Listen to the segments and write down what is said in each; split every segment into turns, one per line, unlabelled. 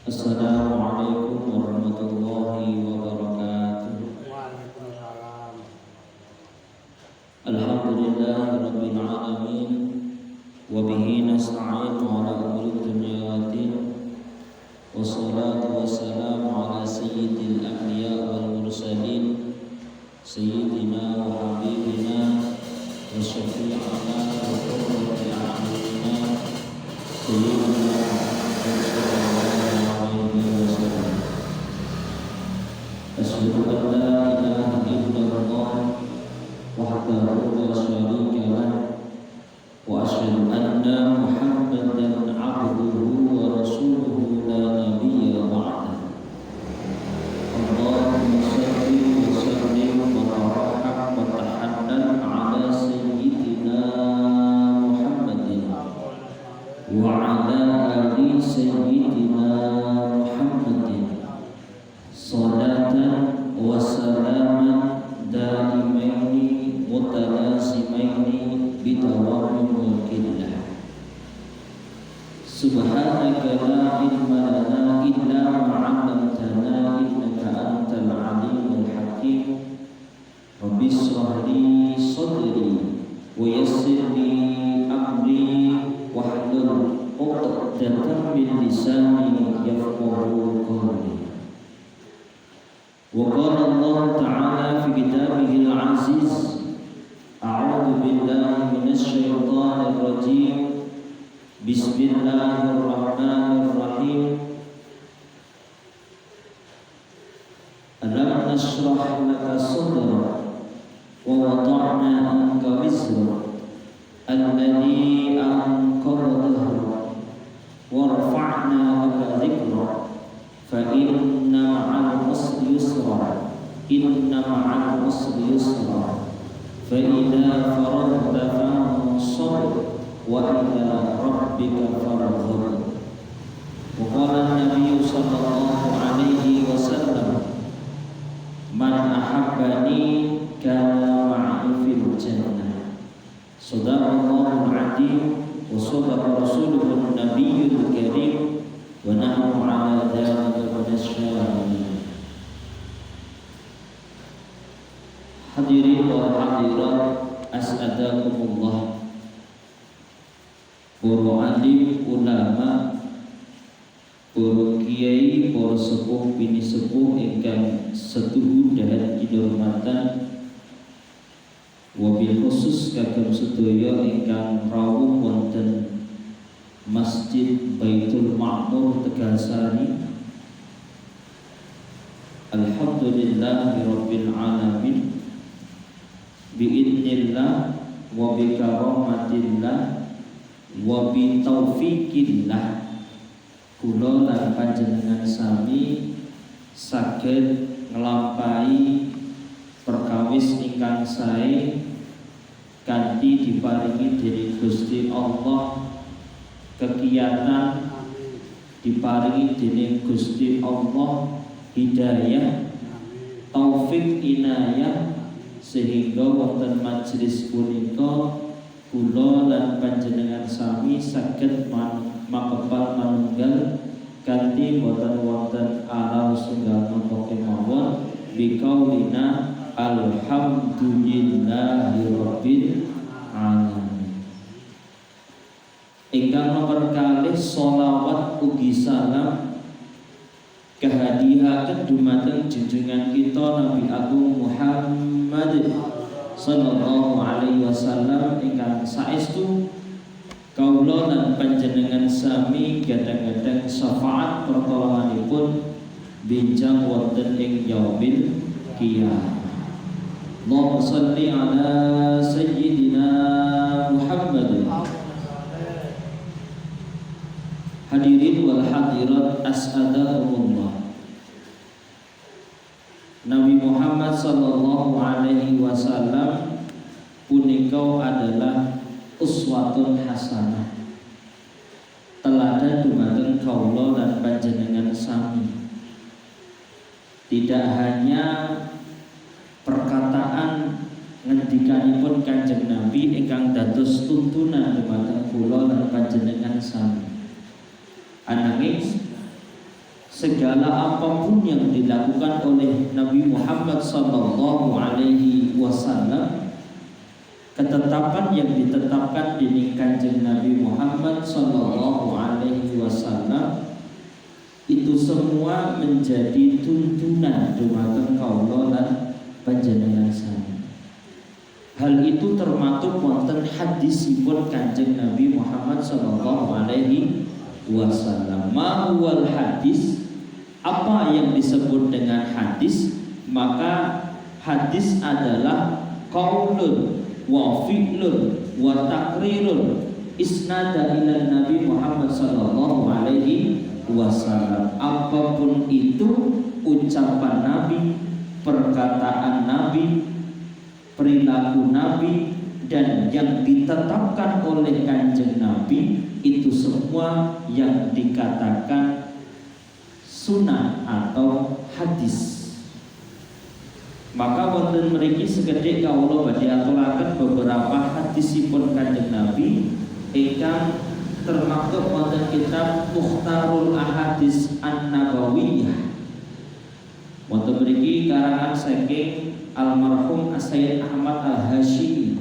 Assalamualaikum warahmatullahi wabarakatuh.
Waalaikumsalam.
Alhamdulillahirabbil alamin wa bihi nasta'inu ala umuri dunya waddin. Wassalatu wassalamu ala sayyidil anbiya wal mursalin sayyidina wa habibina wa syafi'ina wa qurrati a'yunina sayyidina Asyhadu an la ilaha illallah wahdahu la syarika lah wa asyhadu anna Muhammadan abduhu wa rasuluhu la nabiyya ba'dah. Allahumma shalli wa sallim wa baraka wa tahaddal ala sayyidina Muhammadin wa ala ali sayyidina Muhammadin salatan wa salaman daimaini mutalasimaini bidawami mulkillah. Subhanaka la ilma lana illa ma 'allamtana innaka antal alimul hakim. Rabbi shrah li sadri wa yassir li amri wahlul 'uqdatam min lisani yafqahu qawli. وقال الله تعالى في كتابه العزيز أعوذ بالله من الشيطان الرجيم بسم الله الرحمن الرحيم ألم نشرح لك صدرك ووضعنا عنك وزرك الذي أنقض ظهرك ورفعنا لك ذكرك فإن مع العسر يسرا إن مع العسر يسرا فإذا فرغت فانصب وإلى ربك فارغب. وقال النبي صلى الله عليه وسلم من أحبني كان معي في الجنة. صدق الله العظيم وصدق رسوله النبي الكريم ونحن على ذلك من الشاهدين. Hadirin wal hadirat as'adakumullah. Para alim ulama, para kiai, para sepuh bini sepuh ingkang setuhu dahat kidurmatan, wabil khusus kagem sedaya ingkang rawuh wonten Masjid Baitul Ma'mur Tegalsari. Alhamdulillahirabbil alamin. Biidznillah wa bikaramatillah wa bitaufiqillah kula lan panjenengan sami saged nglampahi perkawis ingkang sae kanthi diparingi dening Gusti Allah, kegiatan diparingi dening Gusti Allah, hidayah, taufik, inayah, sehingga wonten majelis punika kula lan panjenengan sami saged makepal manunggal kanthi boten wonten ala setunggal napa kemawon biqaulina alhamdulillahirabbil alamin. Ingkang nomor kalih sholawat ugi salam kehadiaken dumateng junjungan kita Nabi Agung Muhammad sallallahu alaihi wasallam ingkang saestu kaula lan panjenengan sami gadang-gadang syafaat pertolonganipun benjang wonten ing yaumil qiyamah. Allahumma shalli ala sayyidina Muhammad. Hadirin wal hadirat as'adakumullah. Nabi Muhammad sallallahu alaihi wasallam punika adalah uswatun hasanah, teladan dumateng kaula lan panjenengan sami. Tidak hanya perkataan ngendikanipun Kanjeng Nabi ingkang dados tuntunan dumateng kula lan panjenengan sami, ananging segala apapun yang dilakukan oleh Nabi Muhammad sallallahu alaihi wasallam, ketetapan yang ditetapkan di Kanjeng Nabi Muhammad sallallahu alaihi wasallam itu semua menjadi tuntunan dumateng kaula lan panjenengan sami. Hal itu termasuk wonten hadisipun Kanjeng Nabi Muhammad sallallahu alaihi wasallam. Ma huwal hadis? Apa yang disebut dengan hadis? Maka hadis adalah qaulun wa fi'lun wa taqrirun isnada ila Nabi Muhammad sallallahu alaihi wasallam. Apapun itu, ucapan Nabi, perkataan Nabi, perilaku Nabi, dan yang ditetapkan oleh Kanjeng Nabi, itu semua yang dikatakan sunnah atau hadis. Maka wonten mriki sekedhik kawula badhe aturaken beberapa hadisipun Kanjeng Nabi ingkang termaktub wonten kitab Mukhtarul Ahadits An-Nabawiyah. Wonten mriki karangan saking almarhum Sayyid Ahmad Al-Hasyimi.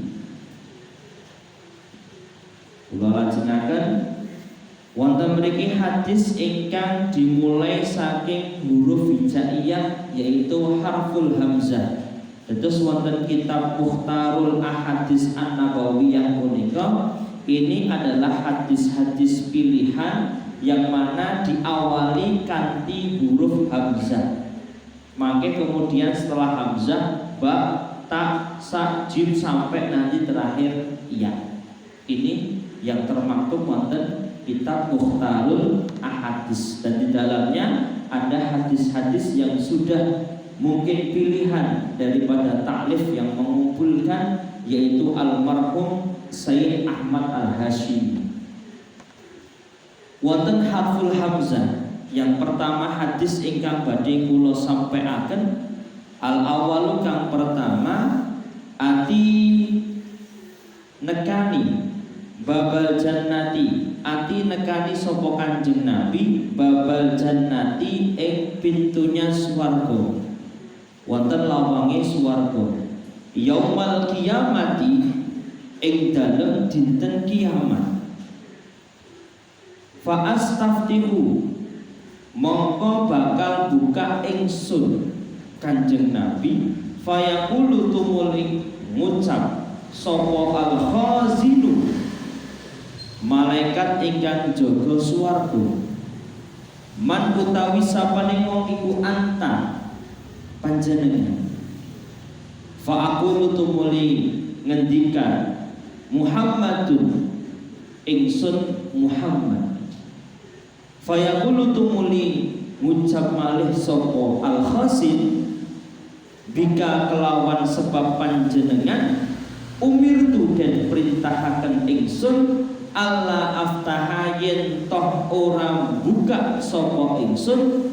Kula lajengaken wonten mriki hadis ingkang dimulai saking huruf hijaiyah yaitu harful hamzah. Terus wonten kitab Mukhtarul Ahadits An-Nabawiyah punika ini adalah hadis-hadis pilihan yang mana diawali kanthi huruf hamzah. Maka kemudian setelah hamzah ba, ta, sa, jim sampai nanti terakhir ya. Ini yang termaktub wonten kitab Mukhtarul Ahadits, dan di dalamnya ada hadis-hadis yang sudah mungkin pilihan daripada taklif yang mengumpulkan, yaitu almarhum Sayyid Ahmad Al-Hasyimi. Wonten harful hamzah. Yang pertama hadis ingkang badhe kula sampaiaken, al awalu kang pertama ati nekani babal jannati, ati nekani sapa Kanjeng Nabi babal jannati ing pintunya swarga, wonten lawange swarga, yaumal kiamati ing dalem dinten kiamat, fa astaftihu mongko bakal buka ingsun Kanjeng Nabi, fayaqulu tumuli ngucap sapa al-khazinu malaikat ingkang jaga swarga, man utawi sapane wong iku anta panjenengan, fa aqulu tumuli ngendikan Muhammadun ingsun Muhammad, fayaqulu tumuli ngucap malih sapa al-khazin bika kelawan sebab panjenengan umirtu den perintahaken ingsun Allah aftaha yen toh ora buka sapa ingsun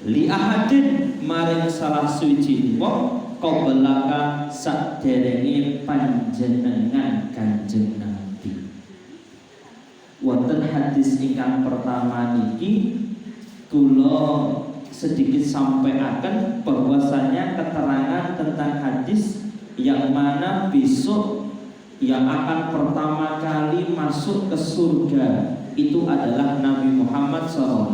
li ahadin maring salah suci wong qablaka saderenge panjenengan Kanjeng Nabi. Wonten hadis ingkang pertama niki kula sedikit sampaikan bahwasanya keterangan tentang hadis yang mana besok yang akan pertama kali masuk ke surga itu adalah Nabi Muhammad SAW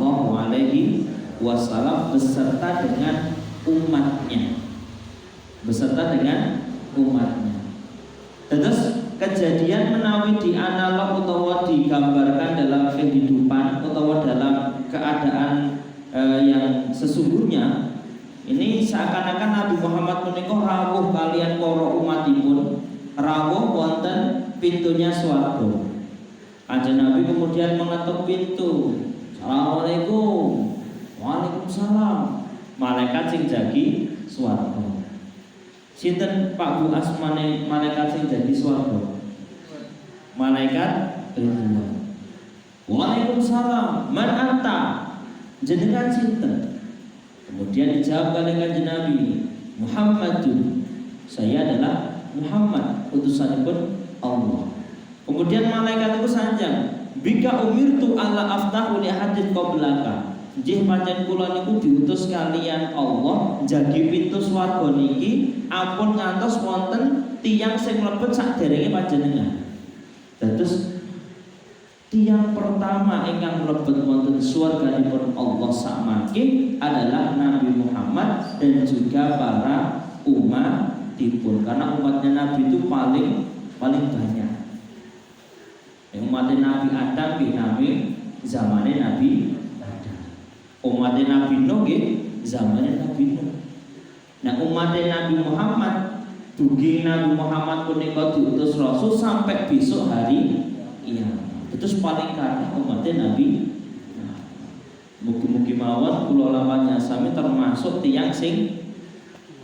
beserta dengan umatnya, Terus kejadian menawi dianalog utawa digambarkan dalam kehidupan utawa dalam keadaan yang sesungguhnya, ini seakan-akan Nabi Muhammad menika rawuh kalian para umatipun, rawuh wonten pintunya swarga. Kanjeng Nabi kemudian mengetuk pintu. Assalamualaikum. Waalaikumsalam. Malaikat sing jagi swarga. Sinten Pak Bu Asmane malaikat sing jagi swarga? Malaikat Ridwan. Waalaikumsalam. Man anta? Jenengan sinten? Kemudian dijawab oleh Kanjeng Nabi, Muhammadun. Saya adalah Muhammad, utusanipun Allah. Kemudian malaikat itu sanjang, bika umirtu alla aftahu li ahadin qablaka. Nggih pancen kula niku diutus kalian Allah njagi pintu swarga niki ampun ngantos wonten tiyang sing mlebet saderenge panjenengan. Dados tiyang pertama ingkang mlebet wonten swarganipun Allah sakmangke adalah Nabi Muhammad dan juga para umatipun. Karena umatnya Nabi itu paling banyak. Umatnya Nabi Adam Nabi zamannya Nabi Adam. Umatnya Nabi Nuh zamannya Nabi Nuh. Nah umatnya Nabi Muhammad dugi Nabi Muhammad punika diutus Rasul sampai besok hari terus paling karena umatnya Nabi. Mugi-mugi mawon kula lawannya sami termasuk tiyang sing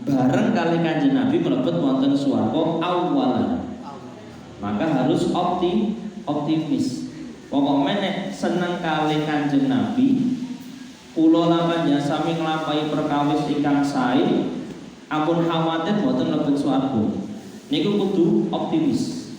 bareng kali Kanjeng Nabi mlebet wonten swarga awalan. Maka harus optimis. Pokoknya nek seneng kali Kanjeng Nabi, kula lawannya sami nglampahi perkawis ingkang sae, ampun khawatir mboten mlebet swarga. Niku kudu optimis.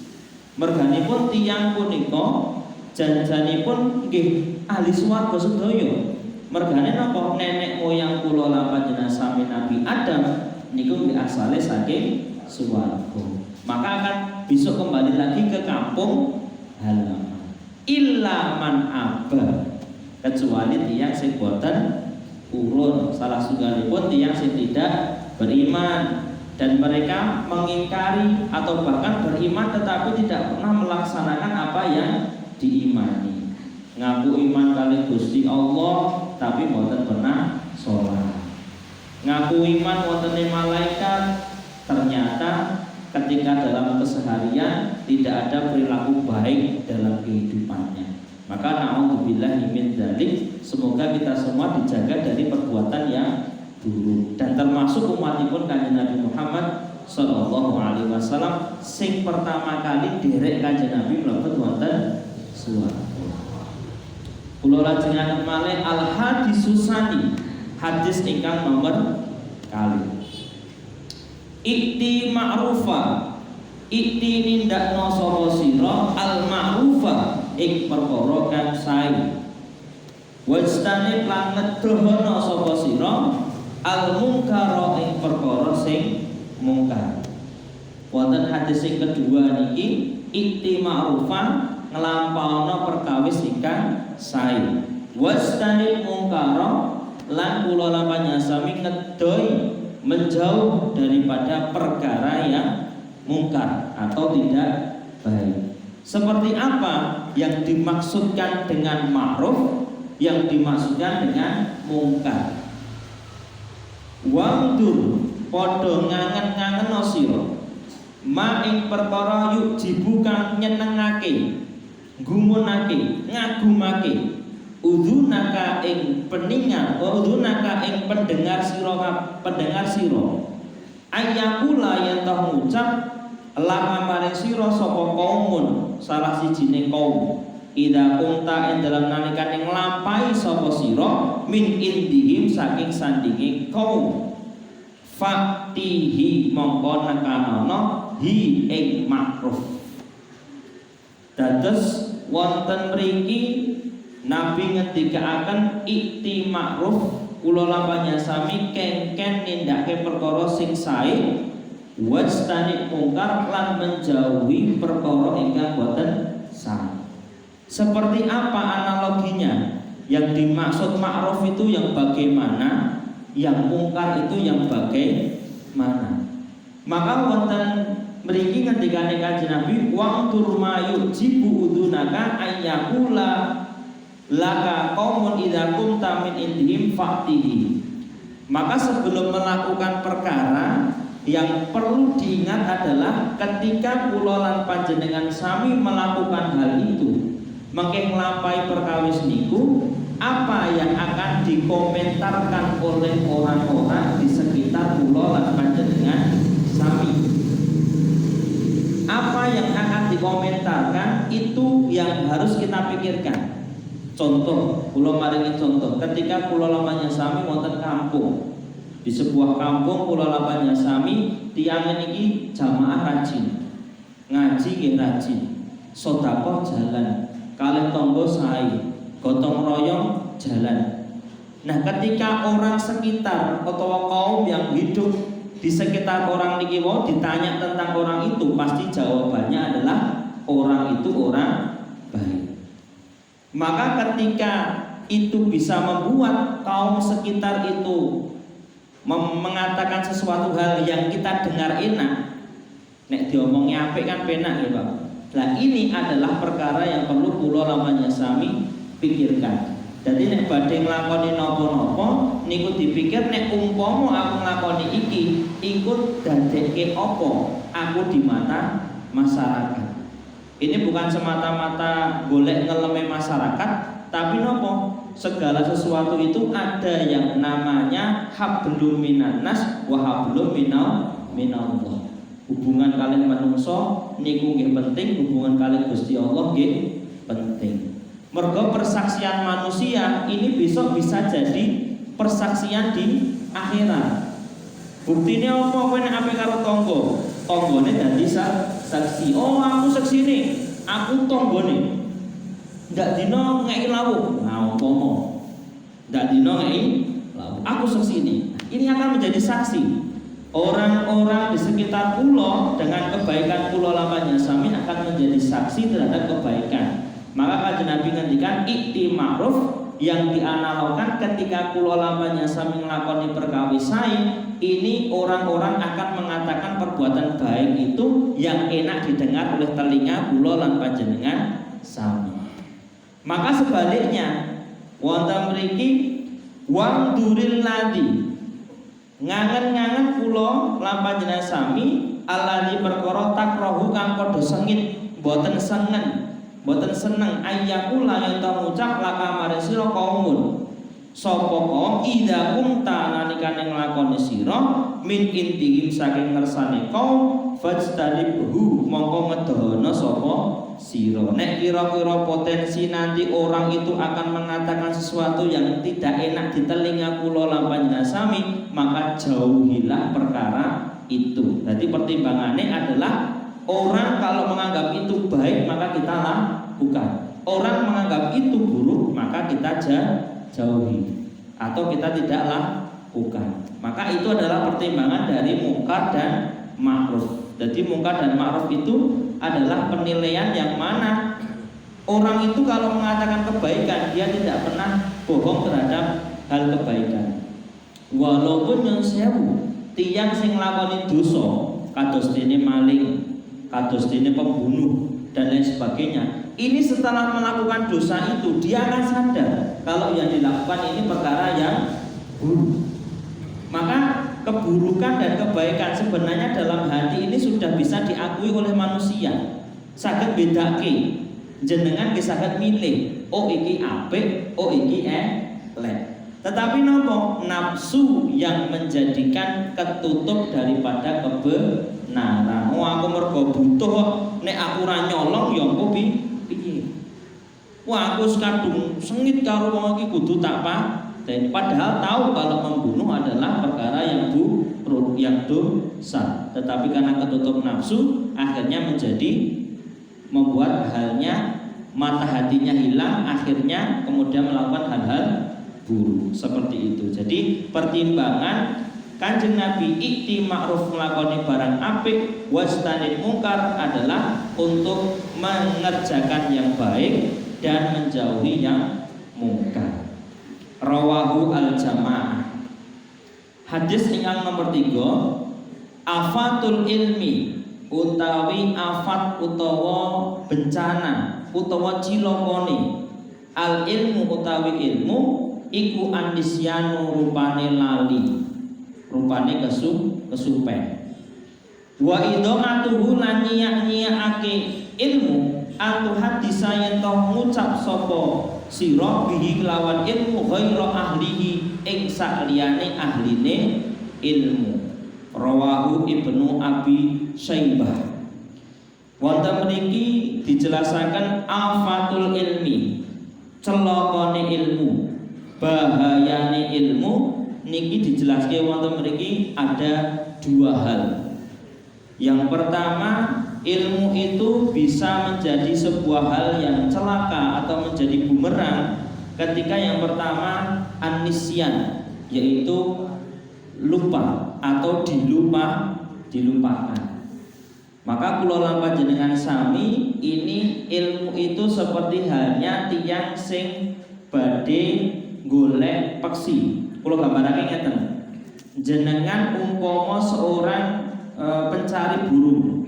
Merganipun tiyang punika janjanipun nggih ahli swarga sedaya. Mergane napa nenek moyang kula lan panjenengan sami Nabi Adam niku nggih asale saking swarga. Maka akan besok kembali lagi ke kampung halaman. Illa man aba, kecuali tiyang sing boten urun, salah setunggalipun tiyang sing tidak beriman dan mereka mengingkari atau bahkan beriman tetapi tidak pernah melaksanakan apa yang diimani. Ngaku iman kali Gusti Allah tapi mboten pernah sholat. Ngaku iman wonten malaikat, ternyata ketika dalam keseharian tidak ada perilaku baik dalam kehidupannya. Maka na'udzubillahi min dzalik, semoga kita semua dijaga dari perbuatan yang buruk. Dan termasuk umatipun Kanjeng Nabi Muhammad sallallahu alaihi wasallam sing pertama kali derek Kanjeng Nabi mlebet wonten swarga. Kula lajengaken malih al-hadisus sani, hadis ingkang nomor kali. Ikti ma'rufa, ikti nindakno sapa sira al-ma'rufa ing perkara kang sae. Wastane lan nedohana sapa sira al-munkara ing perkara sing mungkar. Wonten hadis sing kedua niki ikti ma'rufa nglampauna perkawis ingkang sae. Wastane mungkara lan kula lampahnya sami ngedoi menjauh daripada perkara yang mungkar atau tidak baik. Seperti apa yang dimaksudkan dengan ma'ruf, yang dimaksudkan dengan mungkar? Wangdur padha ngangen-ngangen sira ma ing perkara yuk jibukan nyenengake, gumunake, ngagumake udhunaka ing peningan, udhunaka ing pendengar sira ayakula yen toh ngucap lama maring sira sapa kaumun salah sijine kaum ida kunta ing dalam nalikane nglampahi sapa sira min indihim saking sandinge kaum faktihi mongko nekanono hi ing makruf. Dados wonten mriki Nabi ngendikaaken ikti ma'ruf, kula lampahnya sami kengken nindake perkara sing sae, wastani mungkar lan menjauhi perkara ingkang boten sae. Seperti apa analoginya? Yang dimaksud ma'ruf itu yang bagaimana, yang mungkar itu yang bagaimana. Maka wonten mriki ngendikane Kanjeng Nabi wang turma yujibu udunaka ayyakula laka qaumun idza kunta min indihim fa'tihi. Maka sebelum melakukan perkara yang perlu diingat adalah ketika kula lan panjenengan sami melakukan hal itu, mengke nglampahi perkawis niku, apa yang akan dikomentarkan oleh orang-orang di sekitar kula lan panjenengan sami? Apa yang akan dikomentarkan itu yang harus kita pikirkan. Contoh, kula maringi contoh. Ketika kula lamanya sami wonten kampung, di sebuah kampung kula lamanya sami tiyang niki jamaah rajin, ngaji nggih rajin, sedekah jalan, kalih tangga sae, gotong royong jalan. Nah, ketika orang sekitar atau kaum yang hidup di sekitar orang niki wau ditanya tentang orang itu, pasti jawabannya adalah orang itu orang baik. Maka ketika itu bisa membuat kaum sekitar itu mengatakan sesuatu hal yang kita dengar enak, nek diomongi apik kan penak ya Pak. Nah, ini adalah perkara yang perlu kula lamanya sami pikirkan. Jadi nek badhe nglakoni napa-napa niku dipikir nek umpama aku nglakoni iki iku dadekke apa aku di mata masyarakat. Ini bukan semata-mata golek ngeleme masyarakat, tapi nopo segala sesuatu itu ada yang namanya hablum minannas wa hablum minallah. Hubungan kalian manungsa niku nggih penting, hubungan kalian Gusti Allah nggih penting. Mergo persaksian manusia ini besok bisa jadi persaksian di akhirat. Buktine apa kowe nek ape karo tangga? Tanggane dadi saksi. Oh, aku saksine, aku tanggane. Ndak dina ngeki lawuh. Nah, umpama ndak dina ngeki lawuh, aku saksine. Ini akan menjadi saksi. Orang-orang di sekitar pulau dengan kebaikan pulau lamanya sami akan menjadi saksi terhadap kebaikan. Maka kanjeng Nabi ngendikan ikti ma'ruf, yang dianalogkan ketika kula lamanya sami nglakoni perkawis sae, ini orang-orang akan mengatakan perbuatan baik itu yang enak didengar oleh telinga kula lan panjenengan sami. Maka sebaliknya wonten mriki wang duril ladi, ngangen-ngangen kula lan panjenengan sami alladzi perkara takrohu kang padha sengit boten seneng ayyakula yang ngucap laka mare sira kaumun sapa kaum idza kumta nalikane nglakoni sira min intihim saking ngersane kaum fajtanibuhu mongko ngedono sapa sira. Nek kira-kira potensi nanti orang itu akan mengatakan sesuatu yang tidak enak di telinga kula lan panjenengan sami, maka jauhilah perkara itu. Jadi pertimbangannya adalah orang kalau menganggap itu baik maka kita lakukan. Orang menganggap itu buruk maka kita jauhi atau kita tidak lakukan. Maka itu adalah pertimbangan dari mungkar dan ma'ruf. Jadi mungkar dan ma'ruf itu adalah penilaian yang mana orang itu kalau mengatakan kebaikan dia tidak pernah bohong terhadap hal kebaikan. Walaupun yang sewu tiyang sing nglakoni dosa kados dene maling, kados dene pembunuh dan lain sebagainya, ini setelah melakukan dosa itu dia akan sadar kalau yang dilakukan ini perkara yang buruk. Maka keburukan dan kebaikan sebenarnya dalam hati ini sudah bisa diakui oleh manusia. Saged bedake, jenengan nggih saged milih, oh iki apik, oh iki elek. Tetapi nopo nafsu yang menjadikan ketutup daripada kebenaran. Oh aku mergo butuh kok, nek aku ora nyolong ya engko piye? Wah aku kadung sengit karo wong iki kudu tak pateni. Padahal tahu kalau membunuh adalah perkara yang buruk, yang dosa. Tetapi karena ketutup nafsu akhirnya menjadi membuat halnya mata hatinya hilang, akhirnya kemudian melakukan hal-hal buruk seperti itu. Jadi pertimbangan Kanjeng Nabi ikti ma'ruf nglakoni barang apik wastanid mungkar adalah untuk mengerjakan yang baik dan menjauhi yang mungkar. Rawahu al-jamaah. Hadis ingkang nomor 3, afatul ilmi utawi afat utawa bencana utawa cilokone al ilmu utawi ilmu iku anisyanu rupane lali, rupane kesupen. Wa idha'atuhu lan nyiyak-nyiyakake ilmu atu hadisa yen to ngucap sapa sira bihi kelawan ilmu ghaira ahlihi ing sakliyane ahline ilmu. Rawahu Ibnu Abi Syaibah. Wonten mriki dijelasaken afatul ilmi, celakane ilmu, bahayane ilmu niki dijelaske wonten mriki ada 2 hal. Yang pertama, ilmu itu bisa menjadi sebuah hal yang celaka atau menjadi bumerang Ketika yang pertama an-nisyan, yaitu lupa atau dilupakan. Maka kula lan panjenengan sami ini ilmu itu seperti halnya tiyang sing badhe golek peksi. Kula gambarake ngeten. Jenengan umpama seorang pencari burung.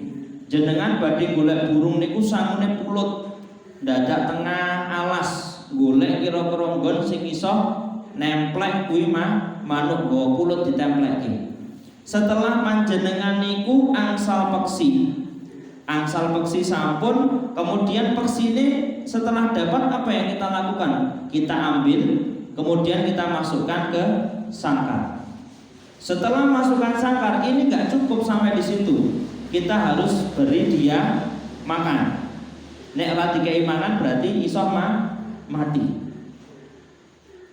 Jenengan badhe golek burung niku sangune pulut. Dadak tengah alas golek kira-kira nggon sing iso nemplek kuwi manuk nggo pulut ditemplekke. Setelah panjenengan niku angsal peksi sampun, kemudian peksine setelah dapat apa yang kita lakukan? Kita ambil, kemudian kita masukkan ke sangkar. Setelah masukkan sangkar, ini nggak cukup sampai di situ. Kita harus beri dia makan. Nek ora dikei mangan berarti iso mati.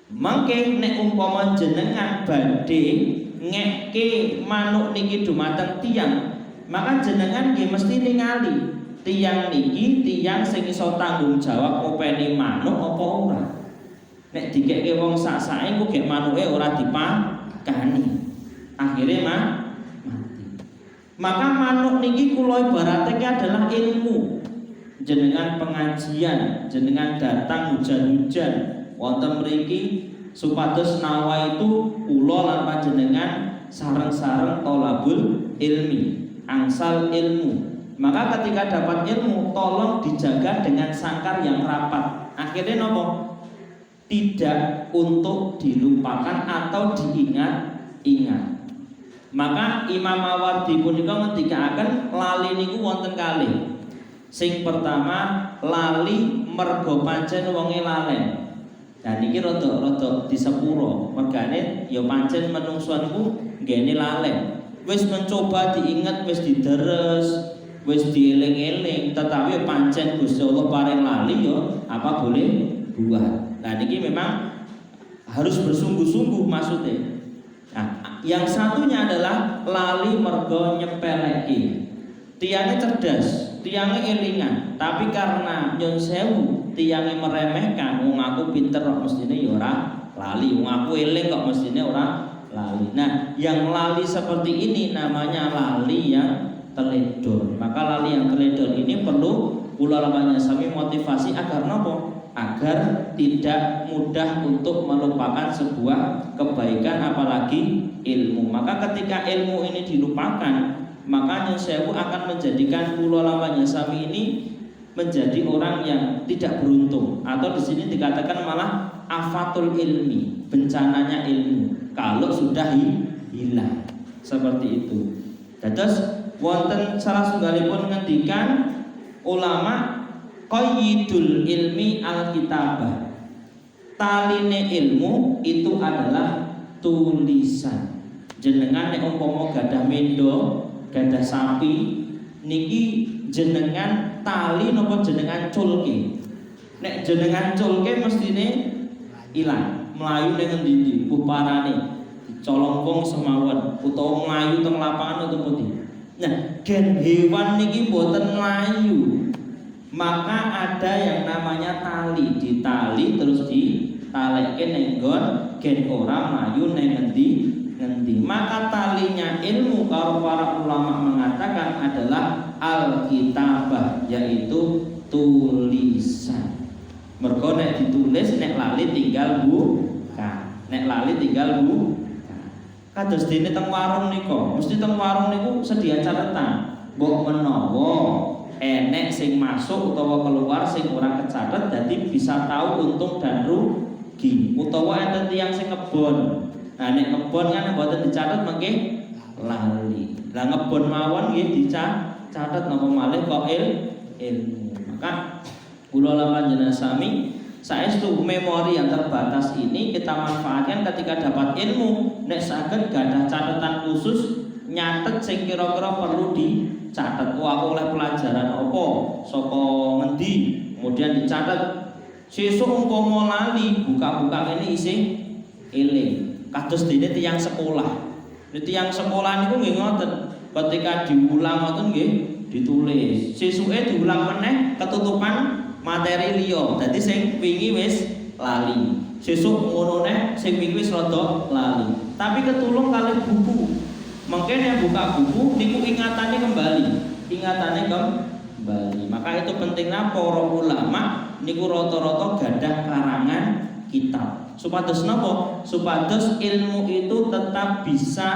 Mangke nek umpama jenengan badhe ngekke manuk niki dumateng tiyang, maka jenengan nggih mesti ningali tiyang niki tiyang sing iso tanggung jawab ngopeni manuk apa ora. Nek dikekke wong sak-sake ku gek manuke ora dipakani. Akhire mati. Maka manuk niki kula ibaratake adalah ilmu. Jenengan pengajian, jenengan datang hujan-hujan wonten mriki supados nawa itu kula lan panjenengan sareng-sareng tolabul ilmi, angsal ilmu. Maka ketika dapat ilmu tolong dijaga dengan sangkar yang rapat. Akhirnya nopo? Tidak untuk dilupakan atau diingat-ingat. Maka Imam Mawardi punika ngendikaken lali niku wonten kalih. Sing pertama lali mergo pancen wonge lalen. Nah niki rada disepuro. Mergane ya pancen menungso niku nggene lalen. Wis mencoba diingat, wis dideres, wis dieling-eling, tetapi pancen Gusti Allah paring lali ya apa boleh buat. Nah niki memang harus bersungguh-sungguh maksudnya. Nah, yang satunya adalah lali mergo nyepeleki. Tiangnya cerdas, tiangnya elingan, tapi karena nyon sewu tiangnya meremehkan, wong aku pinter kok mestine ya ora lali, wong aku eling kok mestine ora lali. Nah, yang lali seperti ini namanya lali yang teledor. Maka lali yang teledor ini perlu kula lamanya sami motivasi agar nopo? Agar tidak mudah untuk melupakan sebuah kebaikan apalagi ilmu. Maka ketika ilmu ini dilupakan, maka nyun sewu akan menjadikan kula lamanya sami ini menjadi orang yang tidak beruntung, atau di sini dikatakan malah afatul ilmi, bencananya ilmu kalau sudah hilang seperti itu. Terus wonten salah sunggalipun ngendikan ulama qayyidul ilmi alkitabah. Taline ilmu itu adalah tulisan. Jenengan nek umpama gadah mendo, gadah sapi niki jenengan tali napa jenengan culke. Nek jenengan culke mestine ilang, mlayu ning endi-endi, puparane dicolong wong semawon utawa mlayu teng lapangan utawa pundi. Nah, gen hewan niki mboten mlayu. Maka ada yang namanya tali, ditali terus ditalekke ning nggon gen ora mlayu ning ngendi. Maka talinya ilmu kalau para ulama mengatakan adalah alkitabah, yaitu tulisan. Mergo nek ditulis nek lali tinggal buka. Nek lali tinggal buka. Kados dene teng warung nika, mesti teng warung niku sedia catatan. Mbok menawa enek sing masuk utawa keluar sing ora kecatet, dadi bisa tahu untung dan rugi. Utawa enten tiyang sing ngebon. Nah nek ngebon kan mboten dicatet mengke lali. Lah ngebon mawon nggih dicatet napa malih kok ilmu. Maka kula lan panjenengan sami saestu memori yang terbatas ini kita manfaatkan ketika dapat ilmu. Nek saged gadah catatan khusus nyatet sing kira-kira perlu dicatet. Oh aku oleh pelajaran apa saka ngendi, kemudian dicatet. Sesuk umpama lali buka-buka ini isih eling. Kados dene tiyang sekolah. Tiyang sekolah niku nggih ngoten. Ketika diulang ngoten nggih ditulis. Sesuke diulang meneh ketutupan materi liya. Dadi sing wingi wis lali. Sesuk ngono neh sing wingi wis rada lali. Tapi ketulung kalih buku. Mungkin yang buka buku niku ingatannya kembali. Ingatannya kembali. Maka itu pentingnya para ulama niku rata-rata gadah karangan kitab. Supados napa? Supados ilmu itu tetap bisa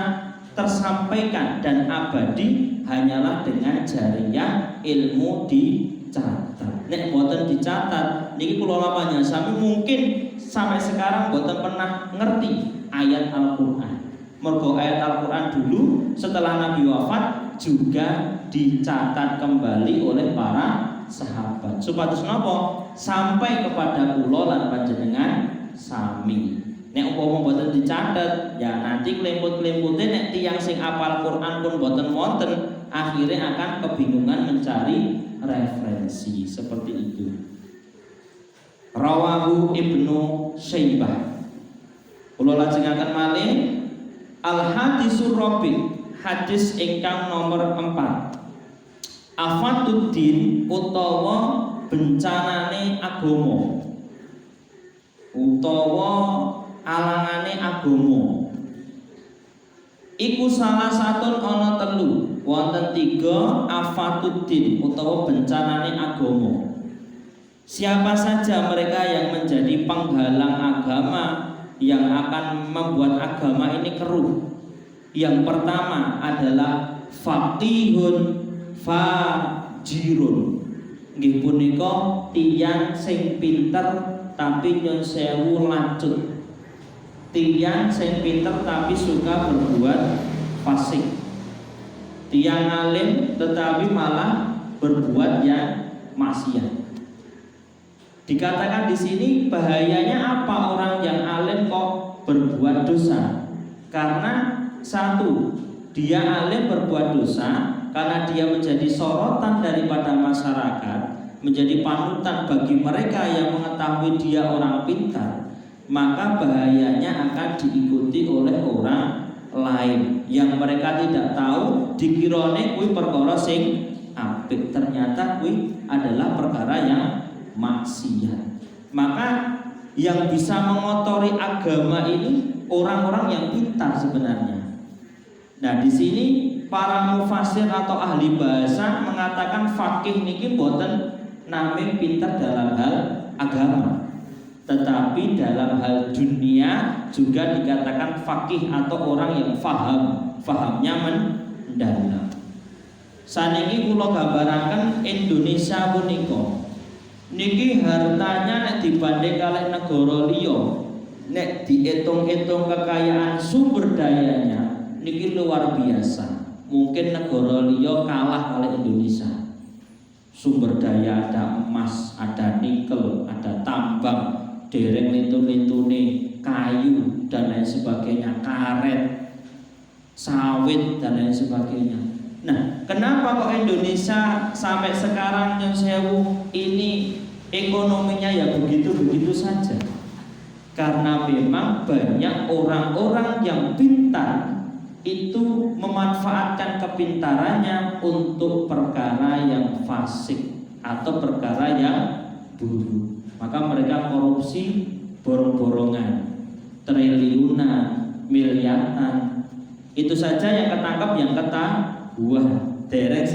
tersampaikan dan abadi hanyalah dengan jariah ilmu dicatat. Nek boten dicatat, niki kula lamanya sami mungkin sampai sekarang boten pernah ngerti ayat Al-Qur'an. Mergo ayat Al-Qur'an dulu setelah Nabi wafat juga dicatat kembali oleh para sahabat. Supados napa? Sampai kepada kula lan panjenengan sami. Nek umpama boten dicatet, ya nanti klemput-klempute nek tiyang sing apal Quran pun boten wonten, akhirnya akan kebingungan mencari referensi seperti itu. Rawahu Ibnu Syaibah. Kula lajengaken malih Al-Hadisur Rabi', hadis ingkang nomor 4. Afatuddin utawa bencanane agama. Utawa alangane agama iku salah satu ana telu wonten 3 afatuddin utawa bencanane agama. Siapa saja mereka yang menjadi penghalang agama, yang akan membuat agama ini keruh? Yang pertama adalah faqihun fajirun. Nggih punika tiyang sing pinter tapi nyon sewu lancut. Tiyang sing pinter tapi suka berbuat fasik. Tiyang alim tetapi malah berbuat yang maksiat. Dikatakan di sini bahayanya apa orang yang alim kok berbuat dosa? Karena satu, dia alim berbuat dosa karena dia menjadi sorotan daripada masyarakat, menjadi panutan bagi mereka yang mengetahui dia orang pintar, maka bahayanya akan diikuti oleh orang lain yang mereka tidak tahu, dikirone kuwi perkara sing apik, ternyata kuwi adalah perkara yang maksiat. Maka yang bisa mengotori agama ini orang-orang yang pintar sebenarnya. Nah, di sini para mufasir atau ahli bahasa mengatakan fakih niki boten nami pintar dalam hal agama, tetapi dalam hal dunia juga dikatakan fakih atau orang yang fahamnya mendalam. Saniki kula gambaraken Indonesia punika niki hartanya nek dibanding kalih negara liya, nek diitung-itung kekayaan sumber dayanya niki luar biasa. Mungkin negara liya kalah kalih Indonesia. Sumber daya ada emas, ada nikel, ada tambang, dereng litu-litune, kayu dan lain sebagainya, karet, sawit dan lain sebagainya. Nah, kenapa kok Indonesia sampai sekarang yang sewu ini ekonominya ya begitu-begitu saja? Karena memang banyak orang-orang yang pintar itu memanfaatkan kepintarannya untuk perkara yang fasik atau perkara yang buruk. Maka mereka korupsi borong-borongan, triliunan, miliaran. Itu saja yang ketangkap yang ketahuan, dereng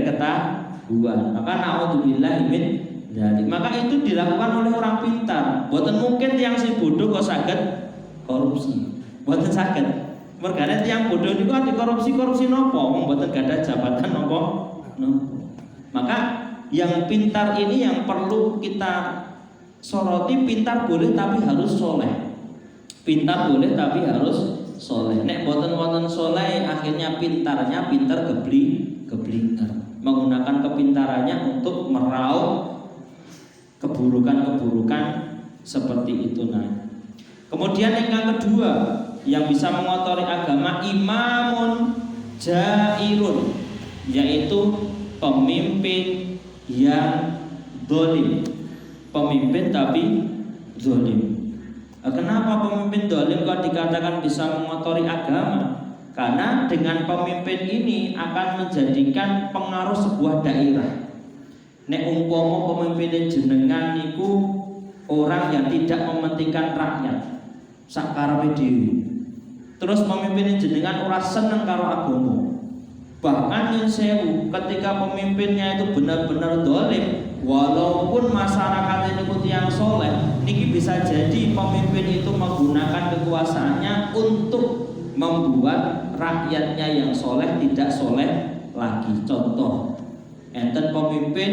ketahuan. Maka naudzubillah min dzalik. Maka itu dilakukan oleh orang pintar. Boten mungkin yang si bodoh kok saged korupsi. Boten saged. Mergane tiyang bodoh niku ati korupsi nopo, wong mboten gadah jabatan nopo. Maka yang pintar ini yang perlu kita soroti, pintar boleh tapi harus soleh. Pintar boleh tapi harus soleh. Nek boten wonten soleh, akhirnya pintarnya pintar keblinger, menggunakan kepintarannya untuk meraup keburukan-keburukan seperti itu. Nah, kemudian yang kedua yang bisa mengotori agama, imamun jairun, yaitu pemimpin yang zalim. Pemimpin tapi zalim. Kenapa pemimpin zalim kok dikatakan bisa mengotori agama? Karena dengan pemimpin ini akan menjadikan pengaruh sebuah daerah. Nek umpama pemimpin jenengan niku orang yang tidak mementingkan rakyat sak karepe dhewe. Terus pemimpin jenengan ora seneng karo agama. Bahkan yang sewu ketika pemimpinnya itu benar-benar dolim, walaupun masyarakat itu yang soleh, niki bisa jadi pemimpin itu menggunakan kekuasaannya untuk membuat rakyatnya yang soleh tidak soleh lagi. Contoh, enten pemimpin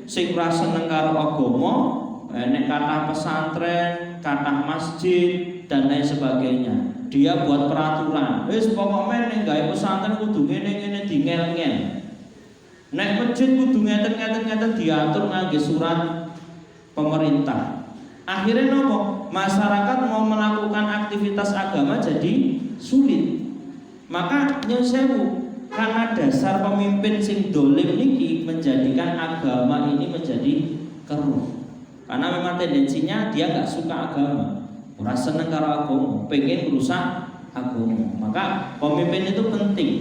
sing ora seneng karo agama, nek kathah pesantren, kathah masjid dan lain sebagainya. Dia buat peraturan, wis pokoknya nek gawe pesantren kudu ngene-ngene dingel-ngel. Nek masjid kudu ngeten-ngeten diatur ngangge surat pemerintah. Akhirnya nopo? Masyarakat mau melakukan aktivitas agama jadi sulit. Maka nyun sewu, karena dasar pemimpin sing dolim niki menjadikan agama ini menjadi keruh. Karena memang tendensinya dia nggak suka agama. Ora seneng karo agama, pengen merusak agama. Maka pemimpin itu penting.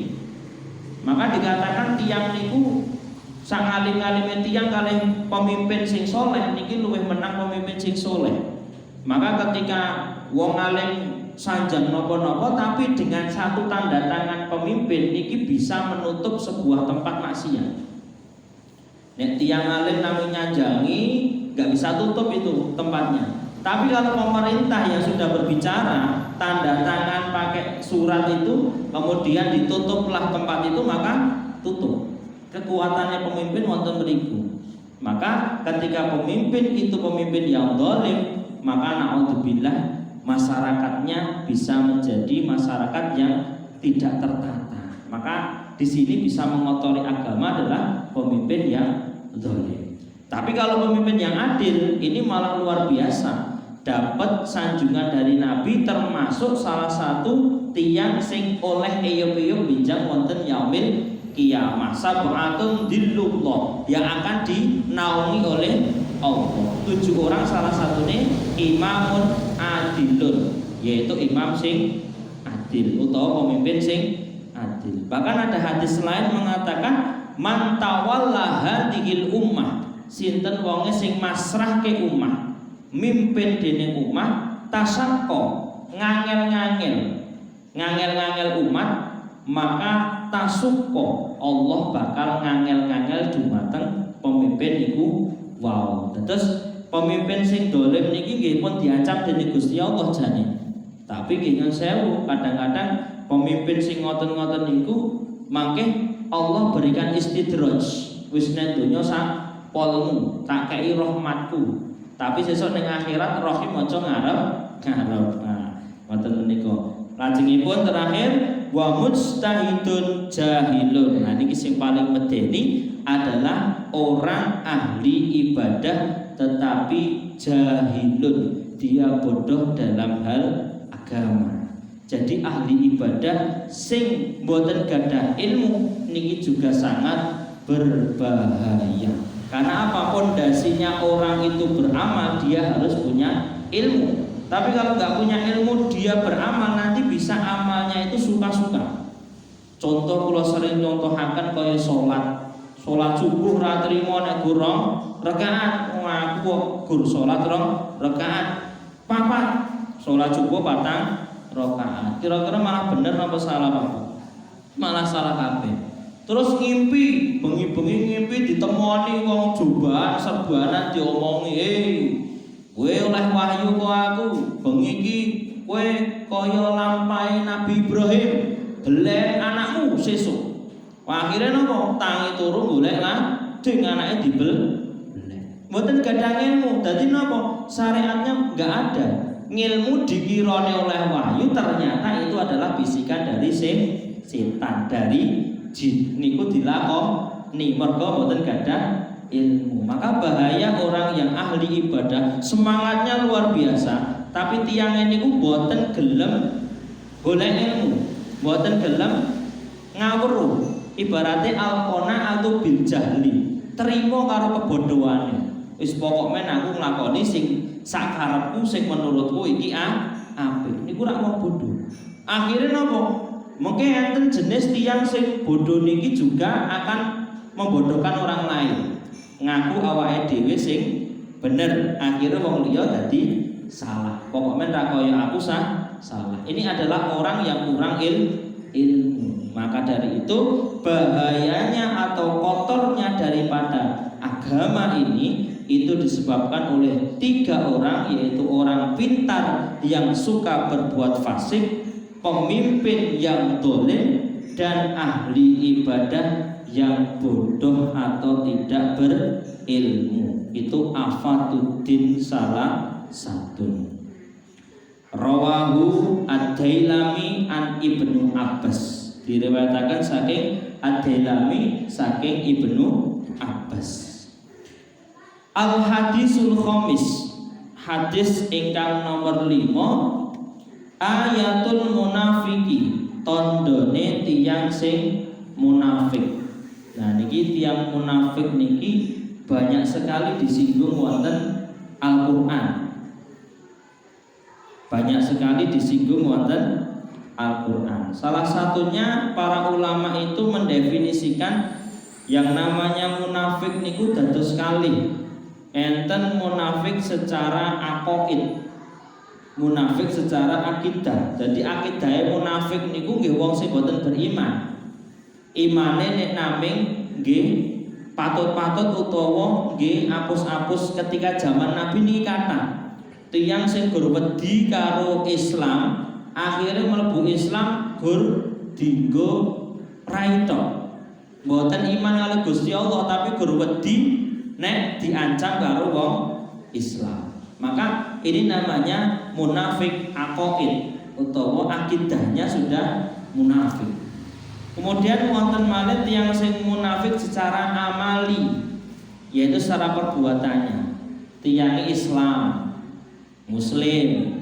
Maka dikatakan tiang niku sang alim-alime tiang kalih pemimpin sing soleh niki luwih menang pemimpin sing soleh. Maka ketika wong alim sanjang nopo-nopo tapi dengan satu tanda tangan pemimpin niki bisa menutup sebuah tempat maksiat. Nek tiang alim namanya nyanjangi nggak bisa tutup itu tempatnya. Tapi kalau pemerintah yang sudah berbicara, tanda tangan pakai surat itu, kemudian ditutuplah tempat itu, maka tutup. Kekuatannya pemimpin wonten mriku. Maka ketika pemimpin itu pemimpin yang zalim, maka naudzubillah masyarakatnya bisa menjadi masyarakat yang tidak tertata. Maka di sini bisa mengotori agama adalah pemimpin yang zalim. Tapi kalau pemimpin yang adil ini malah luar biasa. Dapat sanjungan dari Nabi, termasuk salah satu tiang sing oleh eyop-eyop binjang wonten yaumil kiamah. Sab'atun dillullah yang akan dinaungi oleh Allah. 7 orang, salah satunya imamun adilun, yaitu imam sing adil utawa pemimpin sing adil. Bahkan ada hadis lain mengatakan man tawalla hadhil ummah, sinten wonge sing masrahke ummah, mimpin dening umat, tasakko ngangel-ngangel umat, maka tasukko Allah bakal ngangel-ngangel dumateng pemimpin iku. Wow. Terus pemimpin sing dolim niki nggih pun diancam dening Gusti Allah jane. Tapi nggih nyun sewu, kadang-kadang pemimpin sing ngoten-ngoten niku mangke Allah berikan istidraj. Wis nek donya sak polmu, tak kei rahmatku. Tapi sesuk ning akhirat rohim aja ngarep. Nah, ngoten menika. Lajengipun terakhir wa mujtahidun jahilun. Nah niki sing paling medeni adalah orang ahli ibadah tetapi jahilun. Dia bodoh dalam hal agama. Jadi ahli ibadah sing mboten gadah ilmu niki juga sangat berbahaya. Karena apa? Pondasinya orang itu beramal, dia harus punya ilmu. Tapi kalau nggak punya ilmu, dia beramal nanti bisa amalnya itu suka-suka. Contoh kalau sering contohaken kaya sholat subuh ra trimo nek gurong rakaat, aku gur sholat rong rakaat, papat sholat subuh patang rakaat. Kira-kira malah bener apa salah Pak? Malah salah kabeh. Terus ngimpi, bengi-bengi ngimpi ditemoni wong jubahan serbanan diomongi, kowe oleh wahyu kok aku, bengi iki kowe kaya lampahe Nabi Ibrahim, belek anakmu sesuk. Akhirnya nopo? Tangi turu golek lah, ding anake dibelek. Mboten gadah ilmu, dadi nopo? Syariatnya enggak ada. Ngilmu dikirone oleh wahyu, ternyata itu adalah bisikan dari setan, dari jin niku dilakoni mergo mboten gadah ilmu. Maka bahaya orang yang ahli ibadah, semangatnya luar biasa, tapi tiang niku mboten gelem golek ilmu, mboten gelem ngawruh. Ibaratnya alqona atau bil jahli, terima karo kebodohane. Wis pokoke aku nglakoni sing sak karepku, sing menurutku iki apik. Niku rak mau bodoh. Akhirnya napa? Mungkin enten jenis tiang sing bodoh niki juga akan membodohkan orang lain. Ngaku awake dhewe sing bener, akhirnya wong liya dadi salah. Pokoknya ra kaya aku salah. Ini adalah orang yang kurang ilmu. Maka dari itu bahayanya atau kotornya daripada agama ini itu disebabkan oleh 3 orang, yaitu orang pintar yang suka berbuat fasik, pemimpin yang dolim, dan ahli ibadah yang bodoh atau tidak berilmu. Itu Afatuddin salah satu. Rawahu Ad-Dailami an Ibnu Abbas, diriwayatkan saking Ad-Dailami saking Ibnu Abbas. Al-hadisul khamis, hadis ingkang nomor 5, ayatul munafiki, tandane tiyang sing munafik. Nah niki tiyang munafik niki banyak sekali disinggung wonten Al-Qur'an. Banyak sekali disinggung wonten Al-Qur'an. Salah satunya para ulama itu mendefinisikan yang namanya munafik niku dados kalih. Enten munafik secara aqaid, munafik secara akidah. Jadi akidahe munafik niku nggih wong sing boten beriman. Imane nek naming nggih patut-patut utawa nggih apus-apus. Ketika zaman Nabi niki kathah tiyang sing gur wedi karo Islam, akhirnya mlebu Islam gur dinggo raito. Mboten iman kali Gusti Allah tapi gur wedi nek diancam karo wong Islam. Maka ini namanya munafik aqaid utawa akidahnya sudah munafik. Kemudian wonten malih tiyang sing munafik secara amali, yaitu secara perbuatannya. Tiyang Islam, muslim,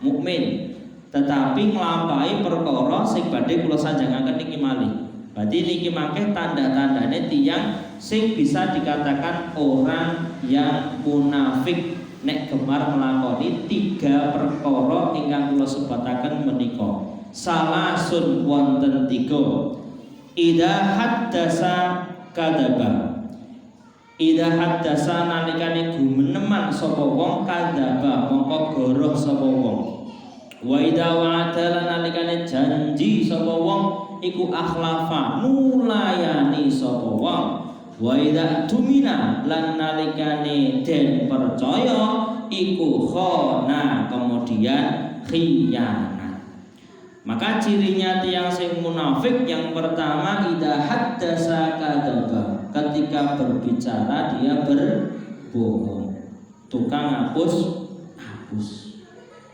mukmin, tetapi nglampahi perkara sing badhe kula sanjangaken niki malih. Berarti niki mangke tanda-tandane tiyang sing bisa dikatakan orang yang munafik nek gemar melakoni 3 perkara ingkang kula sebataken menika. Salasun wonten 3. Idza haddasa kadzaba. Idza haddasa nalikane gumeneman sapa wong kadzaba mongko goroh sapa wong. Wa idza wa'ada nalikane janji sapa wong iku akhlafa nulayani sapa wong. Wa idza tumina lan nalikane den percaya iku khana kemudian khianat. Maka cirinya tiang sing munafik yang pertama idza haddasa kadzaba, ketika berbicara dia berbohong, tukang hapus.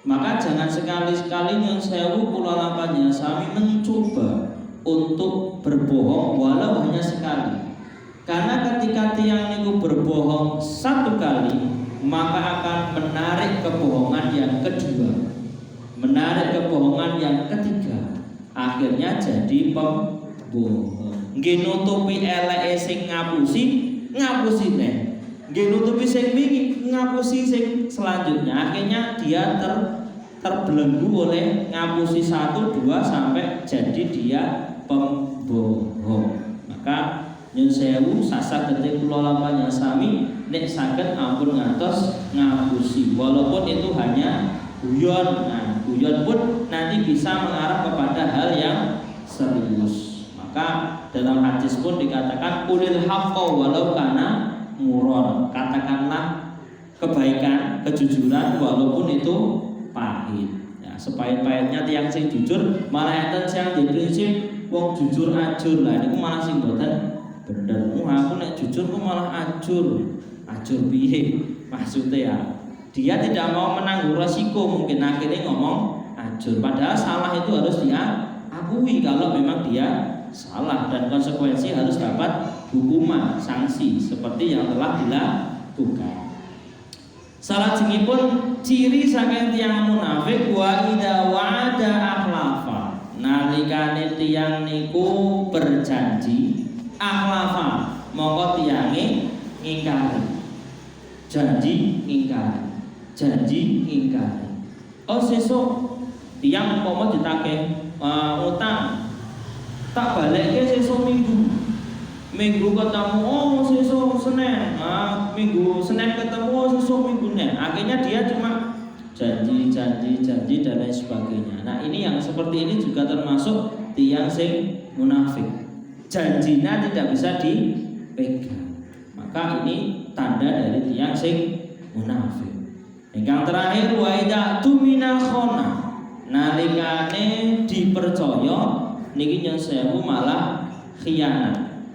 Maka jangan sekali-sekali yang sewu kula lampahnya sami mencoba untuk berbohong walau hanya sekali. Karena ketika tiang niku berbohong 1 kali, maka akan menarik kebohongan yang kedua, menarik kebohongan yang ketiga, akhirnya jadi pembohong. Nggih nutupi eleke sing ngapusi neh. Nggih nutupi sing wingi ngapusi sing selanjutnya. Akhirnya dia terbelenggu oleh ngapusi 1, 2 sampai jadi dia pembohong. Maka nyun sewu sasa ketik kula lampahnya sami nek saged ampun ngantos ngapusi walaupun itu hanya guyon. Nah, guyon pun nanti bisa mengarah kepada hal yang serius. Maka dalam hadis pun dikatakan qulil haqqo walau kana muron. Katakanlah kebaikan, kejujuran walaupun itu pahit. Ya, sepahit-pahitnya tiang sing jujur malah enten sing di prinsip wong jujur ajur. Lah niku malah sing boten bener. Aku nek jujur kok malah ajur. Ajur piye? Maksudnya ya dia tidak mau menanggung resiko, mungkin akhirnya ngomong ajur. Padahal salah itu harus diakui kalau memang dia salah, dan konsekuensi harus dapat hukuman, sanksi seperti yang telah dilakukan. Salajengipun ciri saking tiyang munafik wa idza wa'ada akhlafa. Nalikane tiyang niku berjanji akhlafa, mongko tiyange ngingkari. Janji ingkari. Oh sesuk tiang umpama ditagih utang, tak balekke sesuk minggu ketemu. Oh sesuk Senin, minggu Senin ketemu. Oh sesuk Akhirnya dia cuma janji dan lain sebagainya. Nah, ini yang seperti ini juga termasuk tiyang sing munafik. Janjinya tidak bisa dipegang. Maka ini tanda dari tiyang sing munafik. Yang terakhir wa idza tumina khona. Nalikane dipercaya niki nyun sewu malah khianat.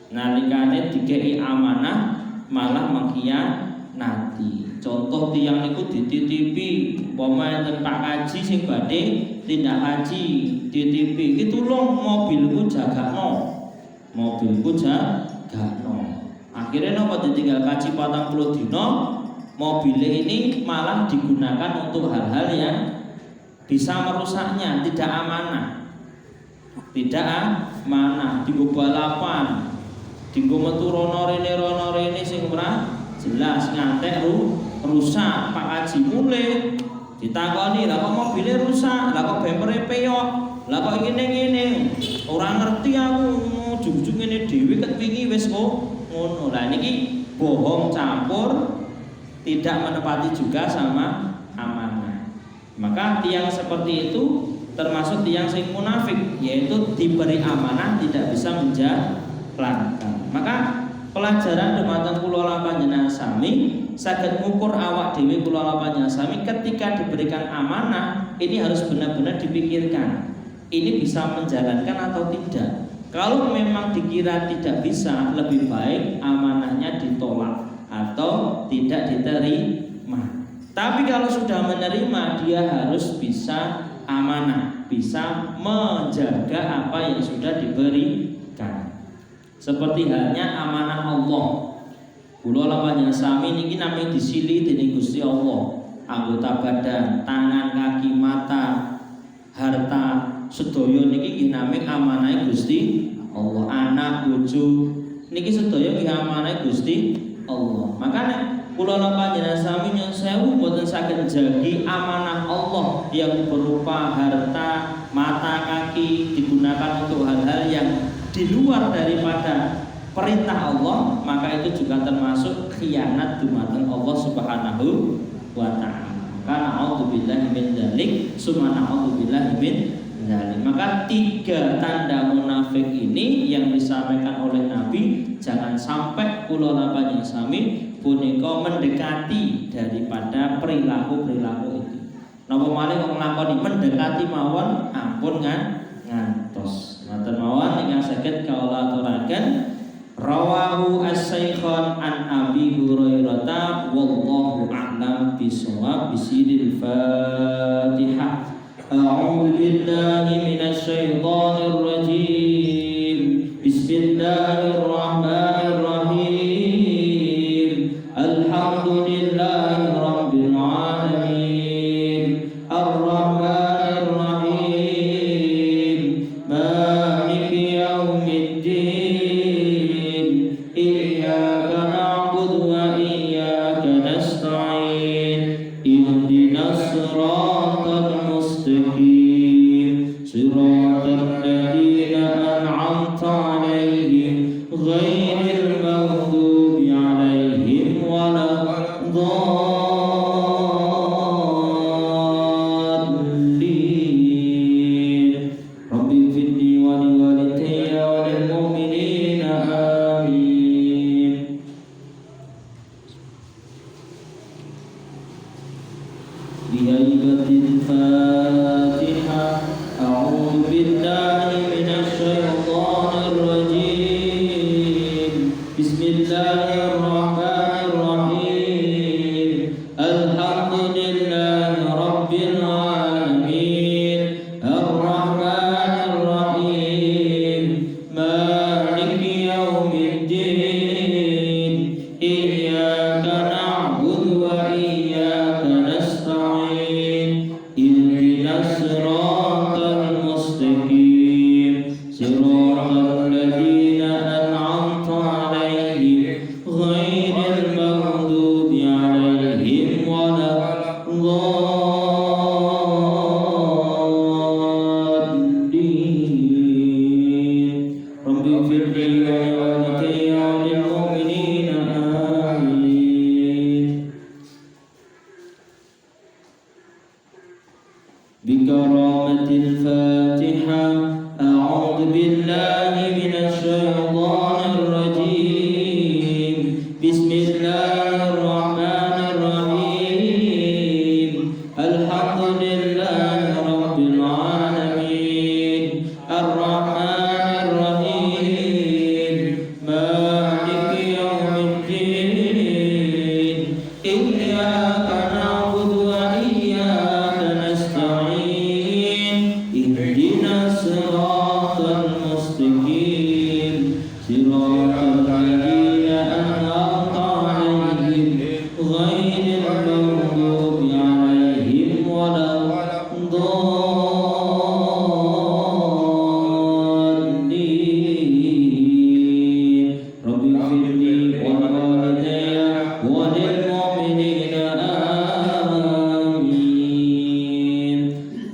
Nalikane dikei amanah malah mengkhianati. Contoh tiyang niku dititipi umpama enten Pak Haji sing badhe tindak haji dititipi iki tulung mobilku jagakno. Akhirnya napa ditinggal kaji 40 dina, mobil ini malah digunakan untuk hal-hal yang bisa merusaknya, tidak amanah. Dienggo balapan, dienggo metu rono rene sing ora jelas ngantek rusak. Pak Haji mulai ditakoni, lah kok mobilnya rusak, lah kok bempere peyok, lah kok ngene ora ngerti aku, ujug-ujug ngene dhewe ket wingi wis ngono. Lah niki bohong campur, tidak menepati juga sama amanah. Maka tiang seperti itu termasuk tiang sing munafik, yaitu diberi amanah tidak bisa menjalankan. Maka pelajaran dumateng kula panjenengan sami saged ngukur awak dhewe kula panjenengan sami ketika diberikan amanah ini harus benar-benar dipikirkan. Ini bisa menjalankan atau tidak. Kalau memang dikira tidak bisa, lebih baik amanahnya ditolak atau tidak diterima. Tapi kalau sudah menerima, dia harus bisa amanah, bisa menjaga apa yang sudah diberikan. Seperti halnya amanah Allah. Kula lawannya sami niki namanya disili dening Gusti Allah. Anggota badan, tangan, kaki, mata, harta, sedaya niki nggih namung amanah Gusti Allah. Anak, bojo niki sedaya nggih amanah Gusti Allah. Makanya kula panjenengan sami nyuwun sewu mboten saged njagi amanah Allah yang berupa harta, mata, kaki digunakan untuk hal-hal yang di luar daripada perintah Allah, maka itu juga termasuk khianat dumateng Allah Subhanahu wa taala. Karena a'udzubillahi min dzalik, summa a'udzubillahi min dzalik. Maka 3 tanda munafik ini yang disampaikan oleh Nabi, jangan sampai kula panjenengan sami punika mendekati daripada perilaku-perilaku itu. Napa malih kok nglakoni mendekati mawon ampun ngantos. Matur mawon ingkang saged kawula aturaken rawahu as-syaikhan an Abi Hurairah wallahu a'lam bishawab bisidil Fatihah. A'udzu billahi minasy syaithanir rajim. Bismillahirrahmanirrahim. Alhamdulillahi rabbil alamin. Ar-Rahmanir Rahim. Maliki yaumiddin. Iyyaka na'budu wa iyyaka nasta'in. Ihdinas siratal mustaqim. Siratal ladzina an'amta 'alaihim ghairil maghdubi 'alaihim waladdallin. Rabbi fidni wa liwalidayya wa lil mu'minina amin. Bihaibatil Fatihah. A'udzu billahi minasy syaithanir rajim. Bismillahirrahmanirrahim. Alhamdulillahi rabbil alamin. Ar-Rahmanir Rahim. Maliki yaumiddin. Iyyaka na'budu wa iyyaka nasta'in. Ihdinas siratal mustaqim. Siratal ladzina an'amta 'alaihim ghairil maghdubi 'alaihim waladdallin. Rabbi firli wa liwalidayya wa lil mu'minina amin. Bismillahirrahmanirrahim. Alhamdulillahi rabbil alamin. Ar-Rahmanir-Rahim. Maliki yaumiddin. Iyyaka na'budu wa iyyaka nasta'in. Ihdinas siratal mustaqim. Siratal ladzina an'amta 'alaihim ghairil maghdubi 'alaihim waladdallin. Rabbi firli wa walidayya wa lil mu'minina amin.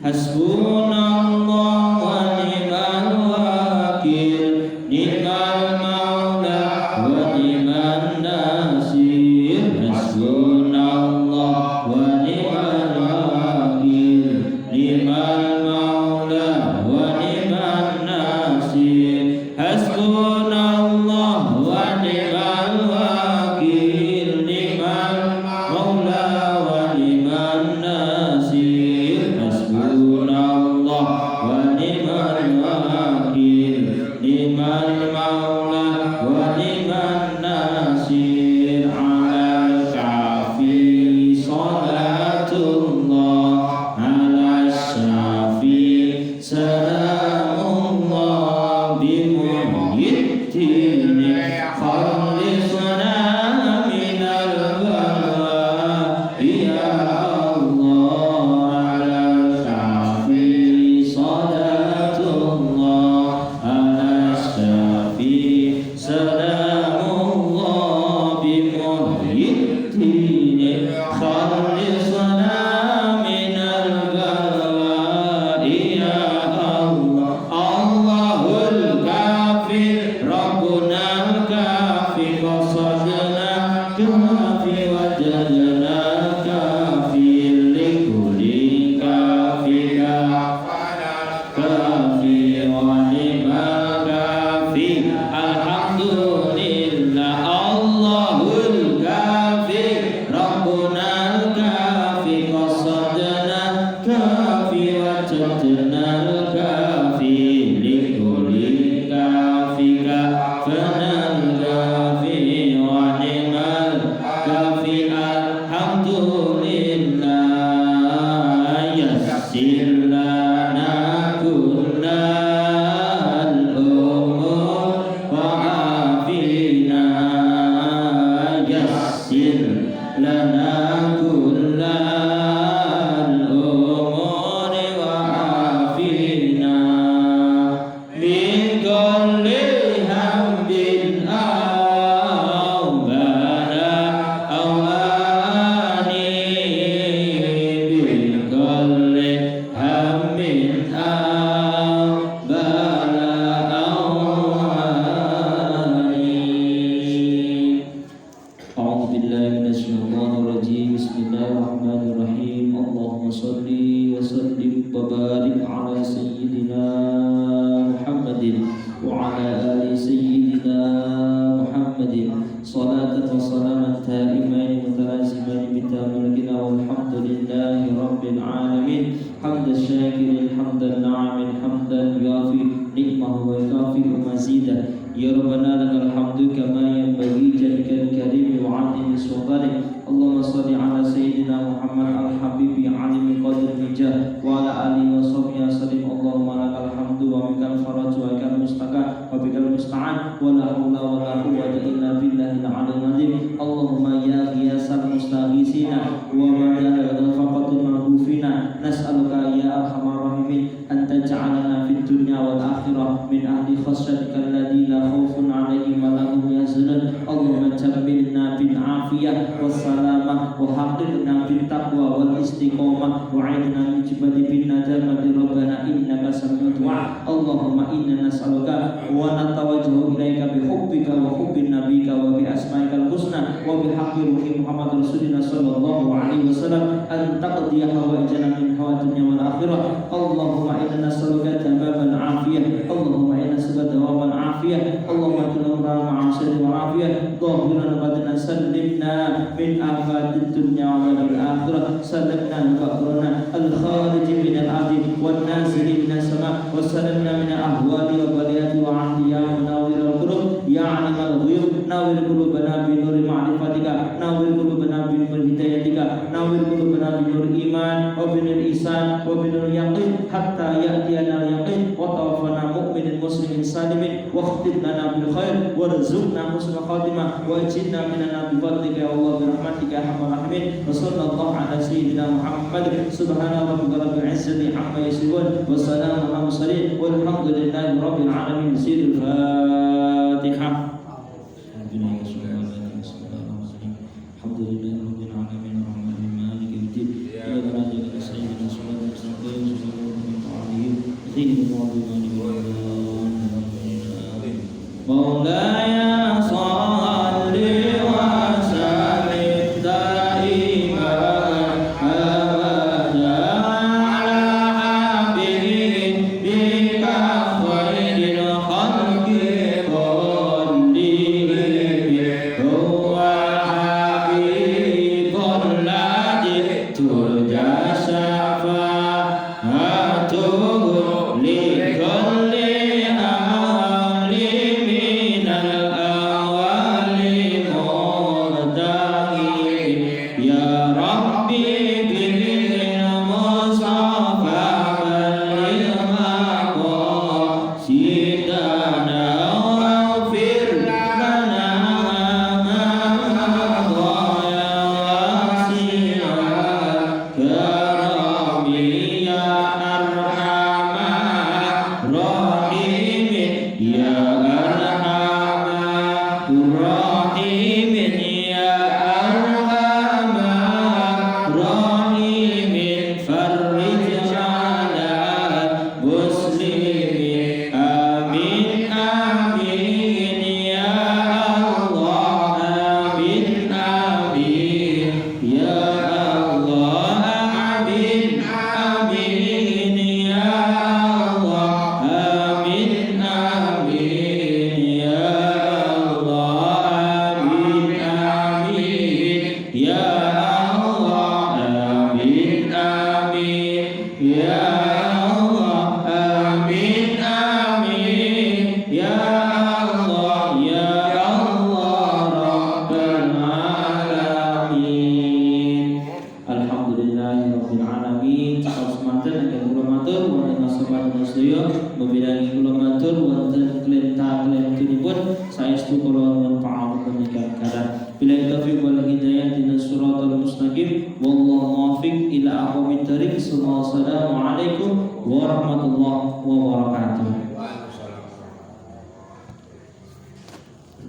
Hasbunallahu wa ni'mal wakil. Ni'mal maula wa ni'man nasir. Hasbunallahu wa ni'mal wakil. Ni'mal maula wa ni'man nasir. Hasbunallahu wa ni'mal wakil. Ni'mal maula wa ni'man nasir. Hasbunallahu wa ni'mal wakil. Ni'mal maula wa ni'man nasir. Alal kafi salatullah, ala syafi salamullah. Bimuhyiddin khalisna minal balwa. Ya Allah, alal kafi salatullah, ala syafi salamullah. Bimuhyiddin khalisna minal balwa. Ya Allah, Allahul kafi, Rabbunal kafi, qasadna kafi, wajadna kafi, likulli kafika kafi wa ni'mal kafi. Alhamdulillah, Allahul kafi, Rabbunal kafi, qasadna kafi, wajadna kafi, likulli kafika fanal kafi wa ni'mal kafi. Alhamdulillah, yassir lana kullal umur wa afina. Yassir lana kullal umur wa afina. Min kulli hamdin aw bala aw ani. Min kulli hamdin aw bala aw ani. A'udzu billahi minasyaitonir rajim. Bismillahirrahmanirrahim. Allahumma shalli wa sallim wa barik ala sayyidina Muhammadin wa ala ali sayyidina Muhammadin. Salatan wa salaman taimain mutalazimain bitamilkina walhamdulillahi rabbil alamin. Hamdan syakirin hamdan na'imin hamdan yuafi ni'mahu wa yukafi mazidah. Ya Rabbana lakal hamdu kama yanbaghi jalikal karim wa 'azimi sultanik. Allahumma salli ala sayyidina Muhammad al-habibi alimi qadr mijah wa ala alihi wa sahbihi wasallim. Allahumma lakal hamdu wa bikal faraj wa bikal mustaqan wa bikal musta'an wa la hawla wa la quwwata illa billahil aliyyil azim. Allahumma ya ghiyasal mustaghisina wa badala ghafaqatil maghfina. Nas'aluka ya arhamar rahimin an taj'alana fid dunya wal akhirah min ahli khasyatika alladzi la khaufun 'alaihim wa la hum yahzanun. Allahumma jammilna bil afiyah wassalamah wa haqqina bit taqwa wal istiqomah wa a'idna min jibali bin nadamati rabbana innaka sami'ud du'a. Allahumma inna nas'aluka wa natawajjahu ilaika bi hubbika wa hubbin nabiyyika wa bi asma'ikal husna wa bi haqqi ruhi Muhammad rasulina sallallahu alaihi wasallam an taqdiya hawaijana min hawa dunya wal akhirah. Allahumma inna nas'aluka tamamal afiyah. Allahumma inna nas'aluka dawamal afiyah. Allahumma tunamma ma'asyid wa afiyah. Dhahiran batinan sallimna min afatid dunya wal akhirah. Sallimna al-qabrana al-kharij min al-ardi wan nazil min as-sama' wa sallimna min ahwali wa baliyati wa ahdi ya munawwir al-qulub ya 'alim al-ghuyub nawwir qulubana bi nuri ma'rifatika nawwir qulubana bi nuri hidayatika nawwir qulubana bi nuri iman wa bi nuri ihsan wa bi nuri yaqin hatta ya'tiyana al-yaqin wa tawaffana mu'minin muslimin salimin wa khtib lana bil khair warzuqna husnal khatimah wa ajirna minan bi fadlika ya Allah bi rahmatika ya arhamar rahimin. Wa sallallahu ala sayyidina Muhammad subhana rabbika rabbil izzati amma yasifun wa salamun ala mursalin walhamdulillahi rabbil alamin. Sirul Fatihah. Maulaya salli wa sallim daiman abadan ala habibika khairil khalqi kullihim huwa habibul ladzi turja syafa'atuhu li kulli saestu kula manfaat pemikiran kada bila taufiq wal hidayah dinas siratal mustaqim wallahu muwaffiq ila aqwamit thariq. Assalamualaikum warahmatullahi wabarakatuh.